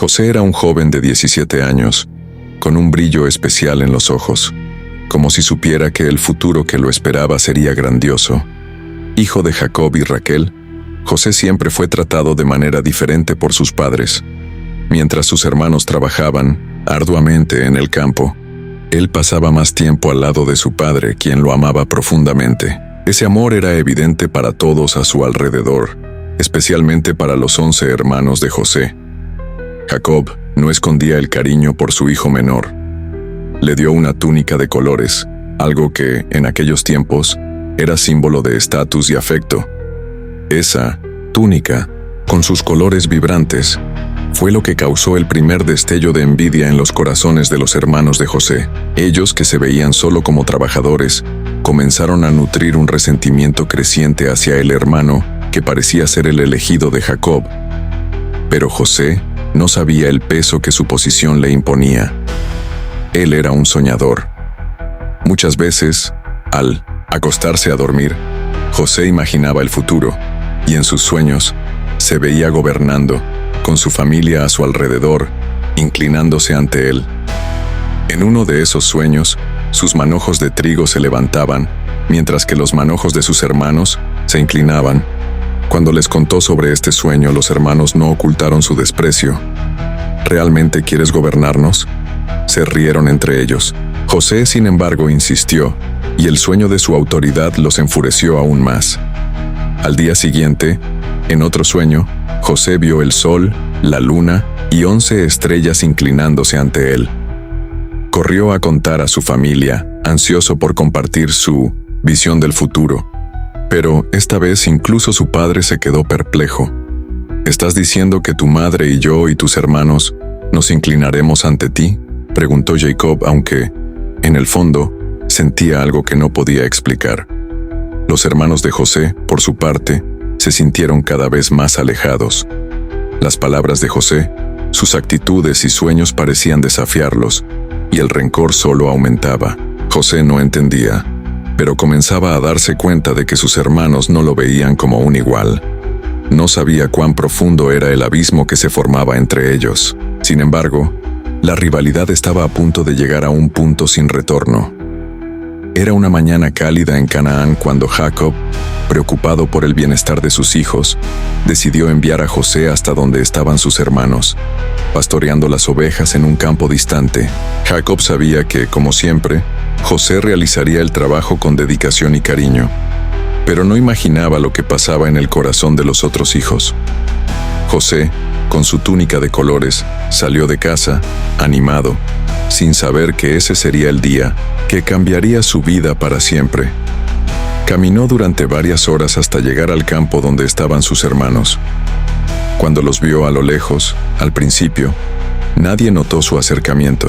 José era un joven de 17 años, con un brillo especial en los ojos, como si supiera que el futuro que lo esperaba sería grandioso. Hijo de Jacob y Raquel, José siempre fue tratado de manera diferente por sus padres. Mientras sus hermanos trabajaban arduamente en el campo, él pasaba más tiempo al lado de su padre, quien lo amaba profundamente. Ese amor era evidente para todos a su alrededor, especialmente para los 11 hermanos de José. Jacob no escondía el cariño por su hijo menor. Le dio una túnica de colores, algo que, en aquellos tiempos, era símbolo de estatus y afecto. Esa túnica, con sus colores vibrantes, fue lo que causó el primer destello de envidia en los corazones de los hermanos de José. Ellos, que se veían solo como trabajadores, comenzaron a nutrir un resentimiento creciente hacia el hermano que parecía ser el elegido de Jacob. Pero José no sabía el peso que su posición le imponía. Él era un soñador. Muchas veces, al acostarse a dormir, José imaginaba el futuro, y en sus sueños se veía gobernando, con su familia a su alrededor, inclinándose ante él. En uno de esos sueños, sus manojos de trigo se levantaban, mientras que los manojos de sus hermanos se inclinaban. Cuando les contó sobre este sueño, los hermanos no ocultaron su desprecio. ¿Realmente quieres gobernarnos?, se rieron entre ellos. José, sin embargo, insistió, y el sueño de su autoridad los enfureció aún más. Al día siguiente, en otro sueño, José vio el sol, la luna y 11 estrellas inclinándose ante él. Corrió a contar a su familia, ansioso por compartir su visión del futuro. Pero esta vez incluso su padre se quedó perplejo. ¿Estás diciendo que tu madre y yo y tus hermanos nos inclinaremos ante ti?, preguntó Jacob, aunque, en el fondo, sentía algo que no podía explicar. Los hermanos de José, por su parte, se sintieron cada vez más alejados. Las palabras de José, sus actitudes y sueños parecían desafiarlos, y el rencor solo aumentaba. José no entendía, pero comenzaba a darse cuenta de que sus hermanos no lo veían como un igual. No sabía cuán profundo era el abismo que se formaba entre ellos. Sin embargo, la rivalidad estaba a punto de llegar a un punto sin retorno. Era una mañana cálida en Canaán cuando Jacob, preocupado por el bienestar de sus hijos, decidió enviar a José hasta donde estaban sus hermanos, pastoreando las ovejas en un campo distante. Jacob sabía que, como siempre, José realizaría el trabajo con dedicación y cariño, pero no imaginaba lo que pasaba en el corazón de los otros hijos. José, con su túnica de colores, salió de casa, animado, sin saber que ese sería el día que cambiaría su vida para siempre. Caminó durante varias horas hasta llegar al campo donde estaban sus hermanos. Cuando los vio a lo lejos, al principio, nadie notó su acercamiento.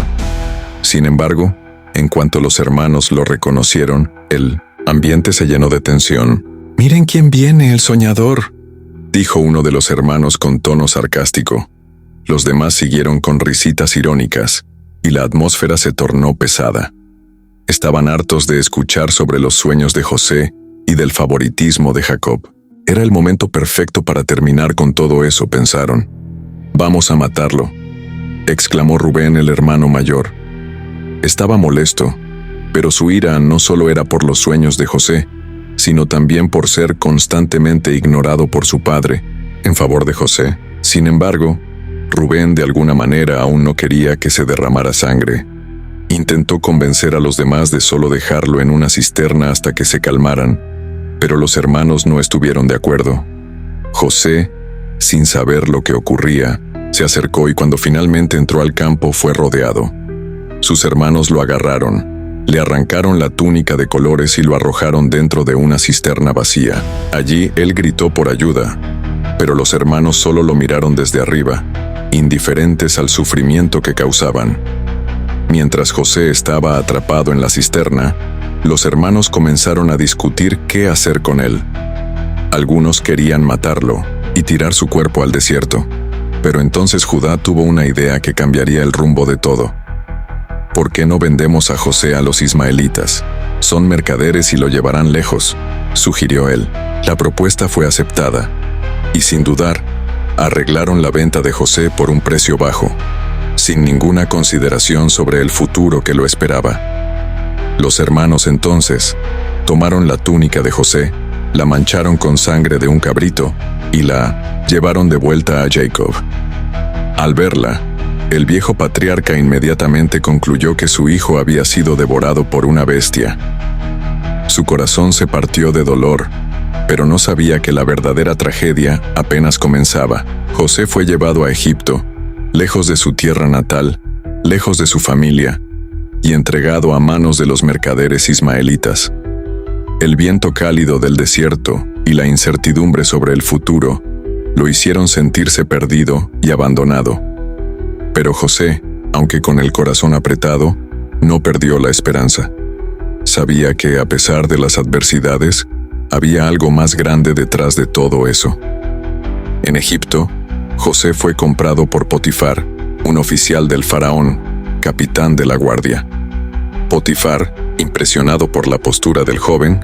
Sin embargo, en cuanto los hermanos lo reconocieron, el ambiente se llenó de tensión. «¡Miren quién viene, el soñador!», dijo uno de los hermanos con tono sarcástico. Los demás siguieron con risitas irónicas, y la atmósfera se tornó pesada. Estaban hartos de escuchar sobre los sueños de José y del favoritismo de Jacob. Era el momento perfecto para terminar con todo eso, pensaron. «Vamos a matarlo», exclamó Rubén, el hermano mayor. Estaba molesto, pero su ira no solo era por los sueños de José, sino también por ser constantemente ignorado por su padre en favor de José. Sin embargo, Rubén de alguna manera aún no quería que se derramara sangre. Intentó convencer a los demás de solo dejarlo en una cisterna hasta que se calmaran, pero los hermanos no estuvieron de acuerdo. José, sin saber lo que ocurría, se acercó y cuando finalmente entró al campo fue rodeado. Sus hermanos lo agarraron, le arrancaron la túnica de colores y lo arrojaron dentro de una cisterna vacía. Allí él gritó por ayuda, pero los hermanos solo lo miraron desde arriba, indiferentes al sufrimiento que causaban. Mientras José estaba atrapado en la cisterna, los hermanos comenzaron a discutir qué hacer con él. Algunos querían matarlo y tirar su cuerpo al desierto, pero entonces Judá tuvo una idea que cambiaría el rumbo de todo. ¿Por qué no vendemos a José a los ismaelitas? Son mercaderes y lo llevarán lejos, sugirió él. La propuesta fue aceptada, y sin dudar, arreglaron la venta de José por un precio bajo, sin ninguna consideración sobre el futuro que lo esperaba. Los hermanos entonces tomaron la túnica de José, la mancharon con sangre de un cabrito y la llevaron de vuelta a Jacob. Al verla, el viejo patriarca inmediatamente concluyó que su hijo había sido devorado por una bestia. Su corazón se partió de dolor, pero no sabía que la verdadera tragedia apenas comenzaba. José fue llevado a Egipto, lejos de su tierra natal, lejos de su familia, y entregado a manos de los mercaderes ismaelitas. El viento cálido del desierto y la incertidumbre sobre el futuro lo hicieron sentirse perdido y abandonado. Pero José, aunque con el corazón apretado, no perdió la esperanza. Sabía que, a pesar de las adversidades, había algo más grande detrás de todo eso. En Egipto, José fue comprado por Potifar, un oficial del faraón, capitán de la guardia. Potifar, impresionado por la postura del joven,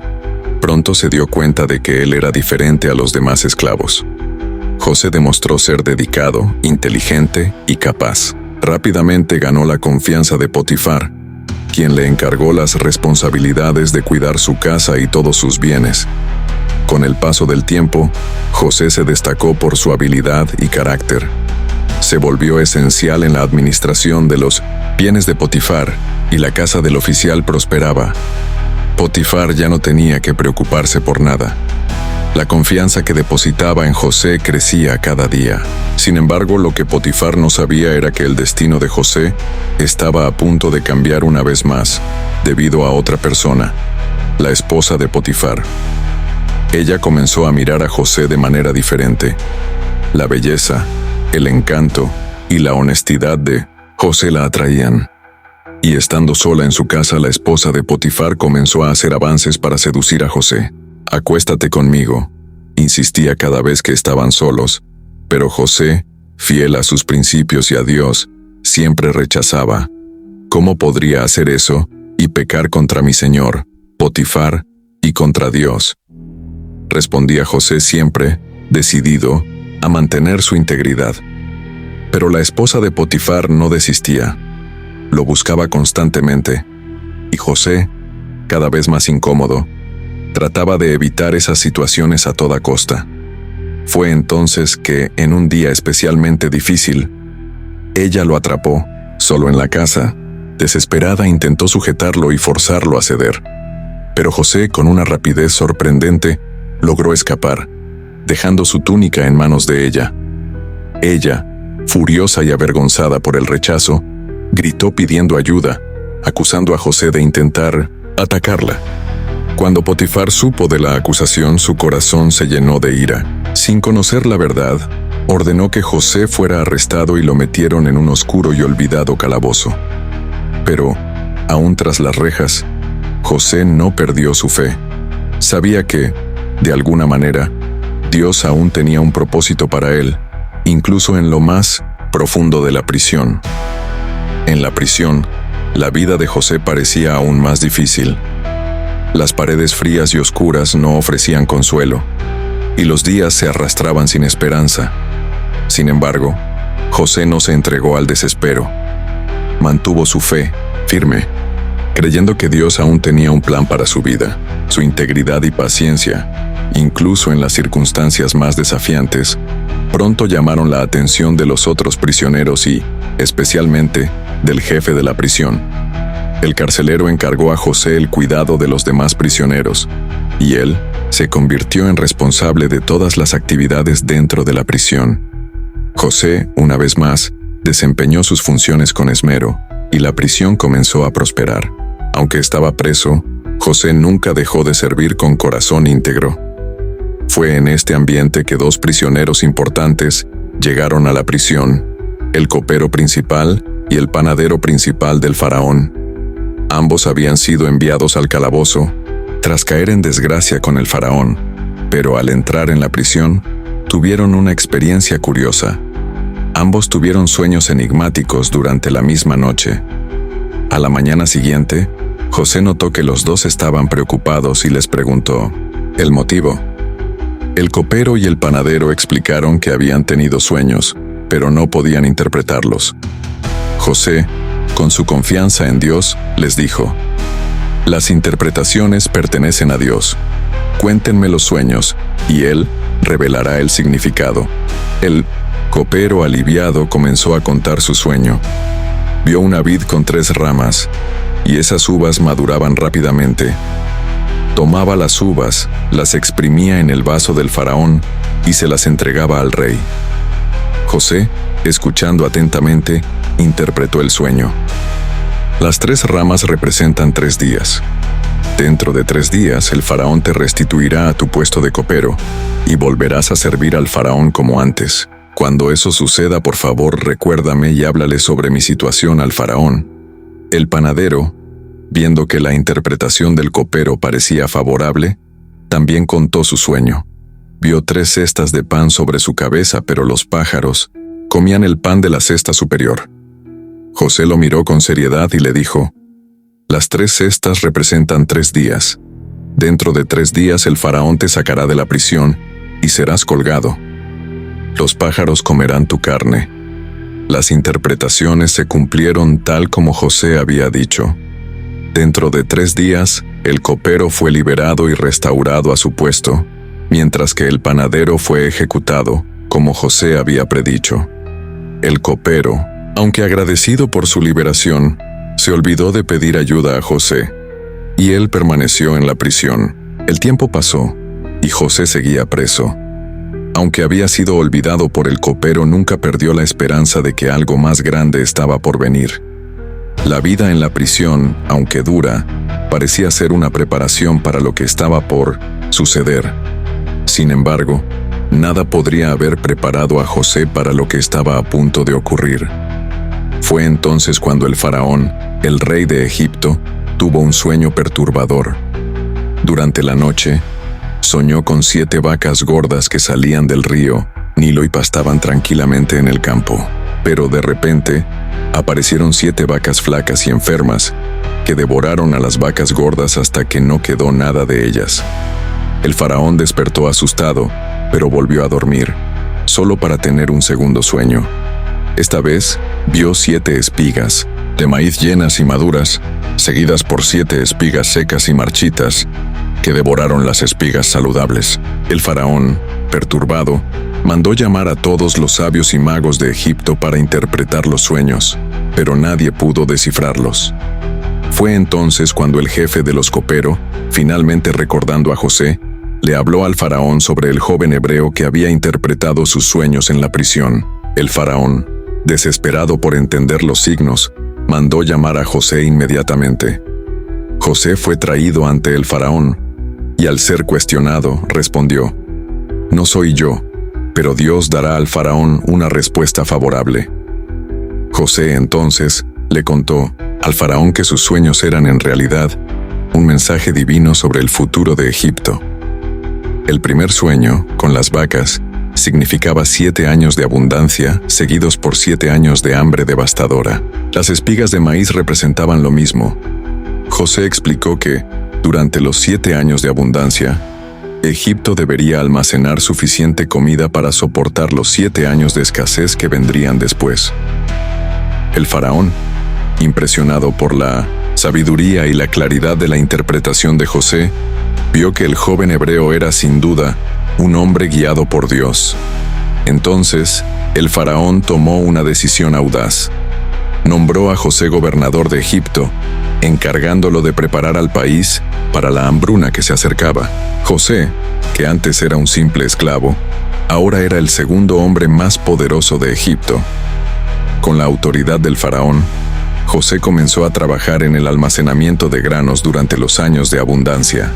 pronto se dio cuenta de que él era diferente a los demás esclavos. José demostró ser dedicado, inteligente y capaz. Rápidamente ganó la confianza de Potifar, quien le encargó las responsabilidades de cuidar su casa y todos sus bienes. Con el paso del tiempo, José se destacó por su habilidad y carácter. Se volvió esencial en la administración de los bienes de Potifar y la casa del oficial prosperaba. Potifar ya no tenía que preocuparse por nada. La confianza que depositaba en José crecía cada día. Sin embargo, lo que Potifar no sabía era que el destino de José estaba a punto de cambiar una vez más, debido a otra persona, la esposa de Potifar. Ella comenzó a mirar a José de manera diferente. La belleza, el encanto y la honestidad de José la atraían. Y estando sola en su casa, la esposa de Potifar comenzó a hacer avances para seducir a José. «Acuéstate conmigo», insistía cada vez que estaban solos, pero José, fiel a sus principios y a Dios, siempre rechazaba. ¿Cómo podría hacer eso y pecar contra mi señor, Potifar, y contra Dios? Respondía José siempre, decidido a mantener su integridad. Pero la esposa de Potifar no desistía. Lo buscaba constantemente, y José, cada vez más incómodo, trataba de evitar esas situaciones a toda costa. Fue entonces que, en un día especialmente difícil, ella lo atrapó, solo en la casa. Desesperada, intentó sujetarlo y forzarlo a ceder. Pero José, con una rapidez sorprendente, logró escapar, dejando su túnica en manos de ella. Ella, furiosa y avergonzada por el rechazo, gritó pidiendo ayuda, acusando a José de intentar atacarla. Cuando Potifar supo de la acusación, su corazón se llenó de ira. Sin conocer la verdad, ordenó que José fuera arrestado y lo metieron en un oscuro y olvidado calabozo. Pero, aún tras las rejas, José no perdió su fe. Sabía que, de alguna manera, Dios aún tenía un propósito para él, incluso en lo más profundo de la prisión. En la prisión, la vida de José parecía aún más difícil. Las paredes frías y oscuras no ofrecían consuelo, y los días se arrastraban sin esperanza. Sin embargo, José no se entregó al desespero. Mantuvo su fe firme, creyendo que Dios aún tenía un plan para su vida. Su integridad y paciencia, incluso en las circunstancias más desafiantes, pronto llamaron la atención de los otros prisioneros y, especialmente, del jefe de la prisión. El carcelero encargó a José el cuidado de los demás prisioneros, y él se convirtió en responsable de todas las actividades dentro de la prisión. José, una vez más, desempeñó sus funciones con esmero, y la prisión comenzó a prosperar. Aunque estaba preso, José nunca dejó de servir con corazón íntegro. Fue en este ambiente que dos prisioneros importantes llegaron a la prisión, el copero principal y el panadero principal del faraón. Ambos habían sido enviados al calabozo tras caer en desgracia con el faraón, pero al entrar en la prisión, tuvieron una experiencia curiosa. Ambos tuvieron sueños enigmáticos durante la misma noche. A la mañana siguiente, José notó que los dos estaban preocupados y les preguntó: ¿el motivo? El copero y el panadero explicaron que habían tenido sueños, pero no podían interpretarlos. José, con su confianza en Dios, les dijo: «Las interpretaciones pertenecen a Dios. Cuéntenme los sueños, y Él revelará el significado». El copero, aliviado, comenzó a contar su sueño. Vio una vid con 3 ramas, y esas uvas maduraban rápidamente. Tomaba las uvas, las exprimía en el vaso del faraón y se las entregaba al rey. José, escuchando atentamente, interpretó el sueño. Las 3 ramas representan 3 días. Dentro de 3 días el faraón te restituirá a tu puesto de copero y volverás a servir al faraón como antes. Cuando eso suceda, por favor, recuérdame y háblale sobre mi situación al faraón. El panadero, viendo que la interpretación del copero parecía favorable, también contó su sueño. Vio 3 cestas de pan sobre su cabeza, pero los pájaros comían el pan de la cesta superior. José lo miró con seriedad y le dijo: «Las 3 cestas representan 3 días. Dentro de 3 días el faraón te sacará de la prisión y serás colgado. Los pájaros comerán tu carne». Las interpretaciones se cumplieron tal como José había dicho. Dentro de 3 días, el copero fue liberado y restaurado a su puesto, mientras que el panadero fue ejecutado, como José había predicho. El copero, aunque agradecido por su liberación, se olvidó de pedir ayuda a José, y él permaneció en la prisión. El tiempo pasó, y José seguía preso. Aunque había sido olvidado por el copero, nunca perdió la esperanza de que algo más grande estaba por venir. La vida en la prisión, aunque dura, parecía ser una preparación para lo que estaba por suceder. Sin embargo, nada podría haber preparado a José para lo que estaba a punto de ocurrir. Fue entonces cuando el faraón, el rey de Egipto, tuvo un sueño perturbador. Durante la noche, soñó con 7 vacas gordas que salían del río Nilo y pastaban tranquilamente en el campo. Pero de repente, aparecieron 7 vacas flacas y enfermas, que devoraron a las vacas gordas hasta que no quedó nada de ellas. El faraón despertó asustado, pero volvió a dormir, solo para tener un segundo sueño. Esta vez, vio 7 espigas de maíz llenas y maduras, seguidas por 7 espigas secas y marchitas, que devoraron las espigas saludables. El faraón, perturbado, mandó llamar a todos los sabios y magos de Egipto para interpretar los sueños, pero nadie pudo descifrarlos. Fue entonces cuando el jefe de los copero, finalmente recordando a José, le habló al faraón sobre el joven hebreo que había interpretado sus sueños en la prisión. El faraón, desesperado por entender los signos, mandó llamar a José inmediatamente. José fue traído ante el faraón, y al ser cuestionado, respondió: «No soy yo, pero Dios dará al faraón una respuesta favorable». José entonces le contó al faraón que sus sueños eran en realidad un mensaje divino sobre el futuro de Egipto. El primer sueño, con las vacas, significaba 7 años de abundancia, seguidos por 7 años de hambre devastadora. Las espigas de maíz representaban lo mismo. José explicó que, durante los 7 años de abundancia, Egipto debería almacenar suficiente comida para soportar los 7 años de escasez que vendrían después. El faraón, impresionado por la sabiduría y la claridad de la interpretación de José, vio que el joven hebreo era sin duda un hombre guiado por Dios. Entonces, el faraón tomó una decisión audaz. Nombró a José gobernador de Egipto, encargándolo de preparar al país para la hambruna que se acercaba. José, que antes era un simple esclavo, ahora era el segundo hombre más poderoso de Egipto. Con la autoridad del faraón, José comenzó a trabajar en el almacenamiento de granos durante los años de abundancia.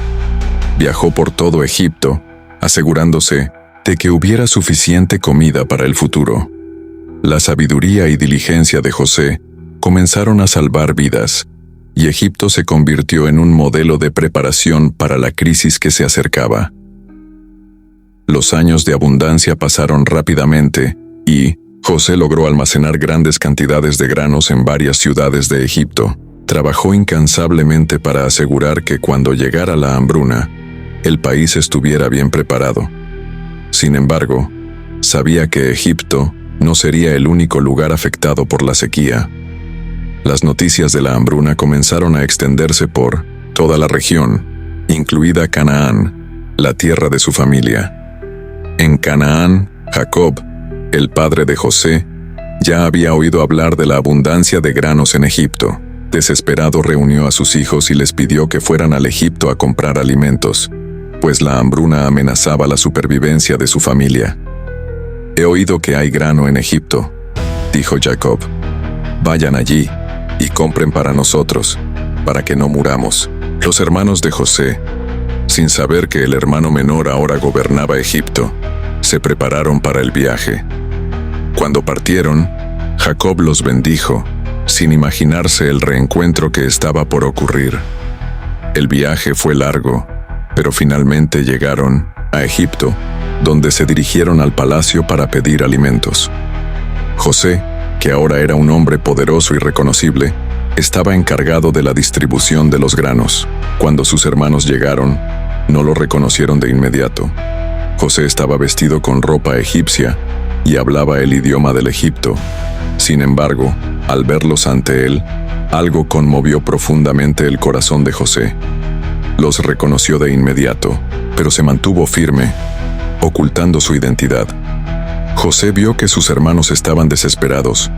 Viajó por todo Egipto, asegurándose de que hubiera suficiente comida para el futuro. La sabiduría y diligencia de José comenzaron a salvar vidas, y Egipto se convirtió en un modelo de preparación para la crisis que se acercaba. Los años de abundancia pasaron rápidamente, y José logró almacenar grandes cantidades de granos en varias ciudades de Egipto. Trabajó incansablemente para asegurar que cuando llegara la hambruna, el país estuviera bien preparado. Sin embargo, sabía que Egipto no sería el único lugar afectado por la sequía. Las noticias de la hambruna comenzaron a extenderse por toda la región, incluida Canaán, la tierra de su familia. En Canaán, Jacob, el padre de José, ya había oído hablar de la abundancia de granos en Egipto. Desesperado reunió a sus hijos y les pidió que fueran al Egipto a comprar alimentos, pues la hambruna amenazaba la supervivencia de su familia. «He oído que hay grano en Egipto», dijo Jacob. «Vayan allí y compren para nosotros, para que no muramos». Los hermanos de José, sin saber que el hermano menor ahora gobernaba Egipto, se prepararon para el viaje. Cuando partieron, Jacob los bendijo, sin imaginarse el reencuentro que estaba por ocurrir. El viaje fue largo, pero finalmente llegaron a Egipto, donde se dirigieron al palacio para pedir alimentos. José, que ahora era un hombre poderoso y reconocible, estaba encargado de la distribución de los granos. Cuando sus hermanos llegaron, no lo reconocieron de inmediato. José estaba vestido con ropa egipcia y hablaba el idioma del Egipto. Sin embargo, al verlos ante él, algo conmovió profundamente el corazón de José. Los reconoció de inmediato, pero se mantuvo firme, ocultando su identidad. José vio que sus hermanos estaban desesperados,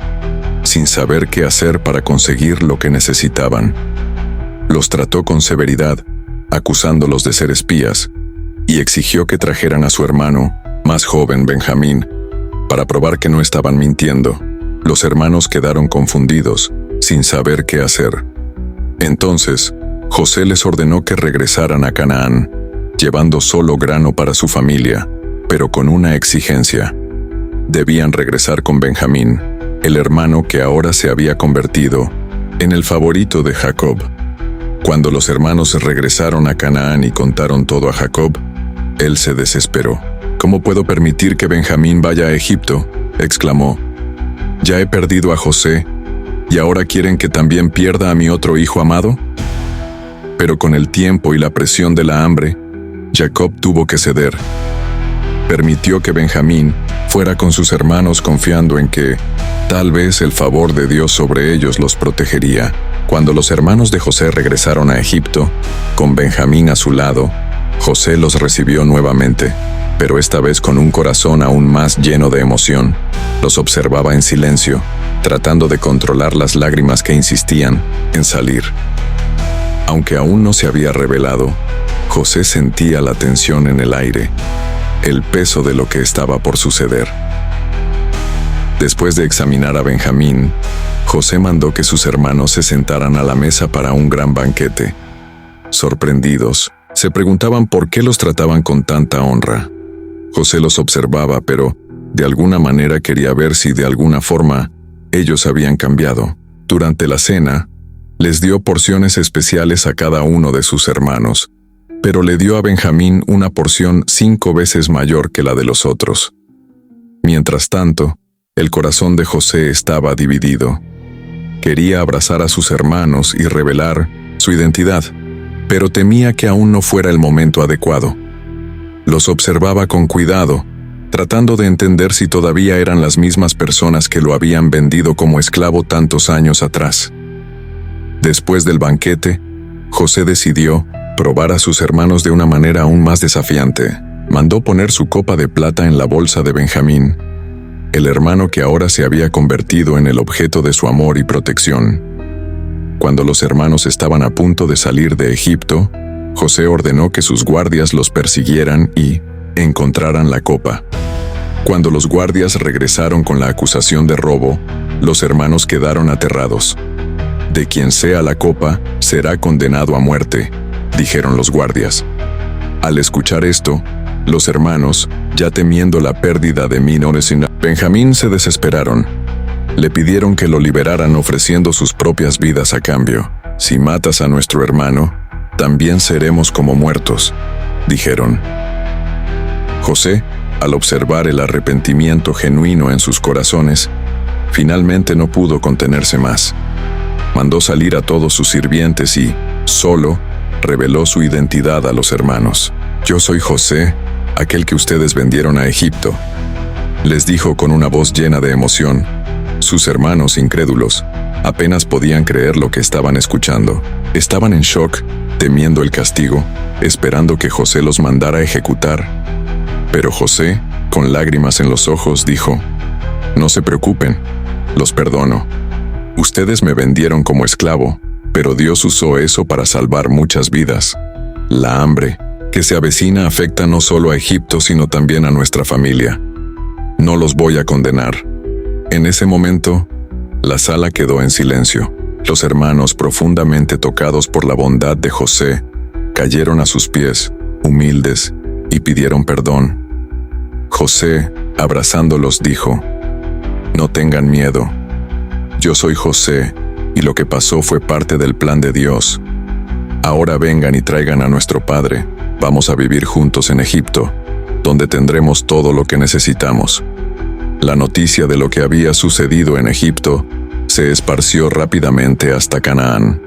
sin saber qué hacer para conseguir lo que necesitaban. Los trató con severidad, acusándolos de ser espías, y exigió que trajeran a su hermano, más joven Benjamín, para probar que no estaban mintiendo. Los hermanos quedaron confundidos, sin saber qué hacer. Entonces, José les ordenó que regresaran a Canaán, llevando solo grano para su familia, pero con una exigencia. Debían regresar con Benjamín, el hermano que ahora se había convertido en el favorito de Jacob. Cuando los hermanos regresaron a Canaán y contaron todo a Jacob, él se desesperó. «¿Cómo puedo permitir que Benjamín vaya a Egipto?», exclamó. «¿Ya he perdido a José, y ahora quieren que también pierda a mi otro hijo amado?». Pero con el tiempo y la presión de la hambre, Jacob tuvo que ceder. Permitió que Benjamín fuera con sus hermanos confiando en que, tal vez el favor de Dios sobre ellos los protegería. Cuando los hermanos de José regresaron a Egipto, con Benjamín a su lado, José los recibió nuevamente, pero esta vez con un corazón aún más lleno de emoción. Los observaba en silencio, tratando de controlar las lágrimas que insistían en salir. Aunque aún no se había revelado, José sentía la tensión en el aire, el peso de lo que estaba por suceder. Después de examinar a Benjamín, José mandó que sus hermanos se sentaran a la mesa para un gran banquete. Sorprendidos, se preguntaban por qué los trataban con tanta honra. José los observaba, pero de alguna manera quería ver si de alguna forma ellos habían cambiado. Durante la cena, les dio porciones especiales a cada uno de sus hermanos, pero le dio a Benjamín una porción 5 veces mayor que la de los otros. Mientras tanto, el corazón de José estaba dividido. Quería abrazar a sus hermanos y revelar su identidad, pero temía que aún no fuera el momento adecuado. Los observaba con cuidado, tratando de entender si todavía eran las mismas personas que lo habían vendido como esclavo tantos años atrás. Después del banquete, José decidió probar a sus hermanos de una manera aún más desafiante. Mandó poner su copa de plata en la bolsa de Benjamín, el hermano que ahora se había convertido en el objeto de su amor y protección. Cuando los hermanos estaban a punto de salir de Egipto, José ordenó que sus guardias los persiguieran y encontraran la copa. Cuando los guardias regresaron con la acusación de robo, los hermanos quedaron aterrados. «De quien sea la copa, será condenado a muerte», dijeron los guardias. Al escuchar esto, los hermanos, ya temiendo la pérdida de Benjamín, se desesperaron. Le pidieron que lo liberaran ofreciendo sus propias vidas a cambio. «Si matas a nuestro hermano, también seremos como muertos», dijeron. José, al observar el arrepentimiento genuino en sus corazones, finalmente no pudo contenerse más. Mandó salir a todos sus sirvientes y, solo, reveló su identidad a los hermanos. «Yo soy José, aquel que ustedes vendieron a Egipto, les dijo con una voz llena de emoción. Sus hermanos, incrédulos, apenas podían creer lo que estaban escuchando. Estaban en shock, temiendo el castigo, esperando que José los mandara a ejecutar. Pero José, con lágrimas en los ojos, dijo: «No se preocupen, los perdono. Ustedes me vendieron como esclavo, pero Dios usó eso para salvar muchas vidas. La hambre que se avecina afecta no solo a Egipto, sino también a nuestra familia. No los voy a condenar». En ese momento, la sala quedó en silencio. Los hermanos, profundamente tocados por la bondad de José, cayeron a sus pies, humildes, y pidieron perdón. José, abrazándolos, dijo: «No tengan miedo. Yo soy José, y lo que pasó fue parte del plan de Dios. Ahora vengan y traigan a nuestro padre. Vamos a vivir juntos en Egipto, donde tendremos todo lo que necesitamos». La noticia de lo que había sucedido en Egipto se esparció rápidamente hasta Canaán.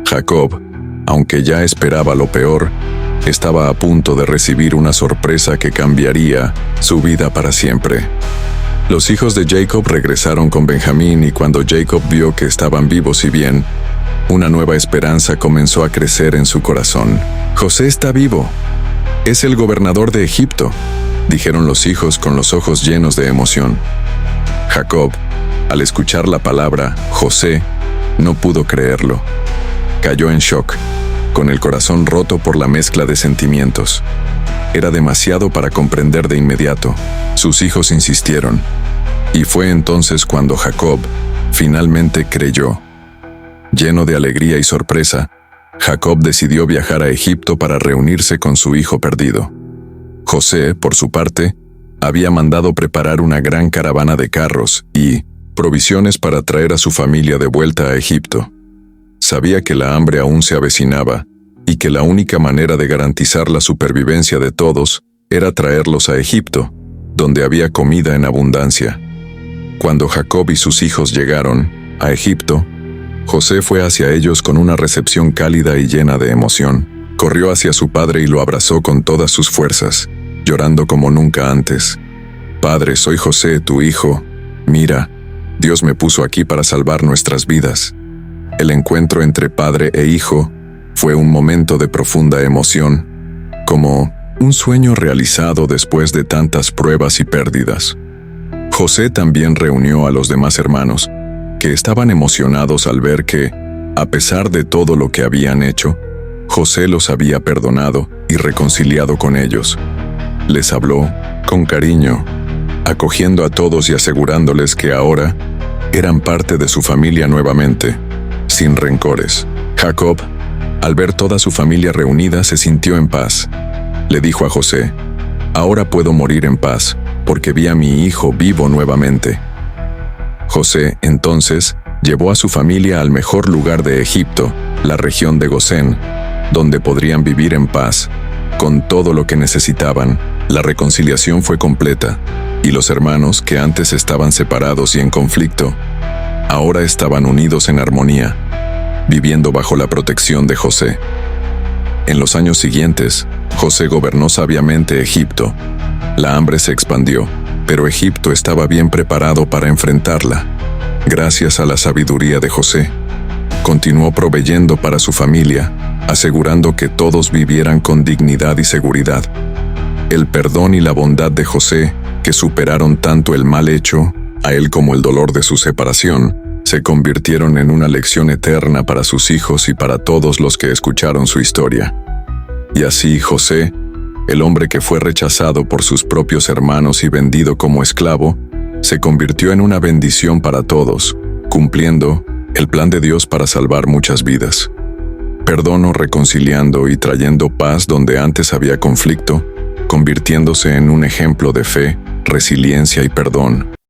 Jacob, aunque ya esperaba lo peor, estaba a punto de recibir una sorpresa que cambiaría su vida para siempre. Los hijos de Jacob regresaron con Benjamín, y cuando Jacob vio que estaban vivos y bien, una nueva esperanza comenzó a crecer en su corazón. «José está vivo. Es el gobernador de Egipto», dijeron los hijos con los ojos llenos de emoción. Jacob, al escuchar la palabra José, no pudo creerlo. Cayó en shock, con el corazón roto por la mezcla de sentimientos. Era demasiado para comprender de inmediato. Sus hijos insistieron, y fue entonces cuando Jacob finalmente creyó. Lleno de alegría y sorpresa, Jacob decidió viajar a Egipto para reunirse con su hijo perdido. José, por su parte, había mandado preparar una gran caravana de carros y provisiones para traer a su familia de vuelta a Egipto. Sabía que la hambre aún se avecinaba y que la única manera de garantizar la supervivencia de todos era traerlos a Egipto, donde había comida en abundancia. Cuando Jacob y sus hijos llegaron a Egipto, José fue hacia ellos con una recepción cálida y llena de emoción. Corrió hacia su padre y lo abrazó con todas sus fuerzas, llorando como nunca antes. «Padre, soy José, tu hijo. Mira, Dios me puso aquí para salvar nuestras vidas». El encuentro entre padre e hijo fue un momento de profunda emoción, como un sueño realizado después de tantas pruebas y pérdidas. José también reunió a los demás hermanos, que estaban emocionados al ver que, a pesar de todo lo que habían hecho, José los había perdonado y reconciliado con ellos. Les habló con cariño, acogiendo a todos y asegurándoles que ahora eran parte de su familia nuevamente, sin rencores. Jacob, al ver toda su familia reunida, se sintió en paz. Le dijo a José: «Ahora puedo morir en paz, porque vi a mi hijo vivo nuevamente». José, entonces, llevó a su familia al mejor lugar de Egipto, la región de Gosén, donde podrían vivir en paz, con todo lo que necesitaban. La reconciliación fue completa, y los hermanos, que antes estaban separados y en conflicto, ahora estaban unidos en armonía, viviendo bajo la protección de José. En los años siguientes, José gobernó sabiamente Egipto. La hambre se expandió, pero Egipto estaba bien preparado para enfrentarla. Gracias a la sabiduría de José, continuó proveyendo para su familia, asegurando que todos vivieran con dignidad y seguridad. El perdón y la bondad de José, que superaron tanto el mal hecho a él como el dolor de su separación, se convirtieron en una lección eterna para sus hijos y para todos los que escucharon su historia. Y así José, el hombre que fue rechazado por sus propios hermanos y vendido como esclavo, se convirtió en una bendición para todos, cumpliendo el plan de Dios para salvar muchas vidas. Perdono, reconciliando y trayendo paz donde antes había conflicto, convirtiéndose en un ejemplo de fe, resiliencia y perdón.